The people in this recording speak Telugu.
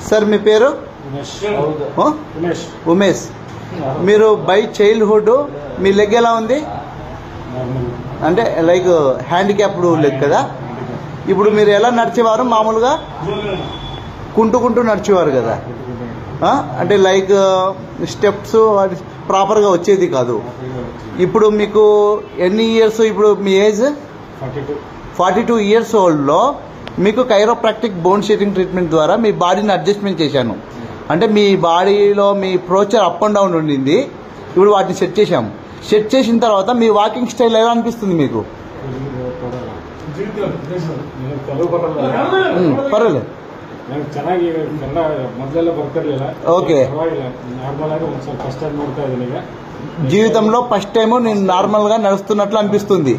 సార్ మీ పేరు? ఉమేష్. మీరు బై చైల్డ్హుడ్ మీ లెగ్ ఎలా ఉంది? అంటే లైక్ హ్యాండిక్యాప్డ్ లెగ్ కదా. ఇప్పుడు మీరు ఎలా నడిచేవారు? మామూలుగా కుంటూ నడిచేవారు కదా. అంటే లైక్ స్టెప్స్ ప్రాపర్గా వచ్చేది కాదు. ఇప్పుడు మీకు ఎన్ని ఇయర్స్? ఇప్పుడు మీ ఏజ్ 42 ఇయర్స్ ఓల్డ్లో మీకు కైరోప్రాక్టిక్ బోన్ షేరింగ్ ట్రీట్మెంట్ ద్వారా మీ బాడీని అడ్జస్ట్మెంట్ చేశాను. అంటే మీ బాడీలో మీ ప్రోచర్ అప్ అండ్ డౌన్ ఉండింది, ఇప్పుడు వాటిని సెట్ చేశాము. సెట్ చేసిన తర్వాత మీ వాకింగ్ స్టైల్ ఎలా అనిపిస్తుంది మీకు? పర్వాలేదు. ఓకే. జీవితంలో ఫస్ట్ టైం నేను నార్మల్గా నడుస్తున్నట్లు అనిపిస్తుంది.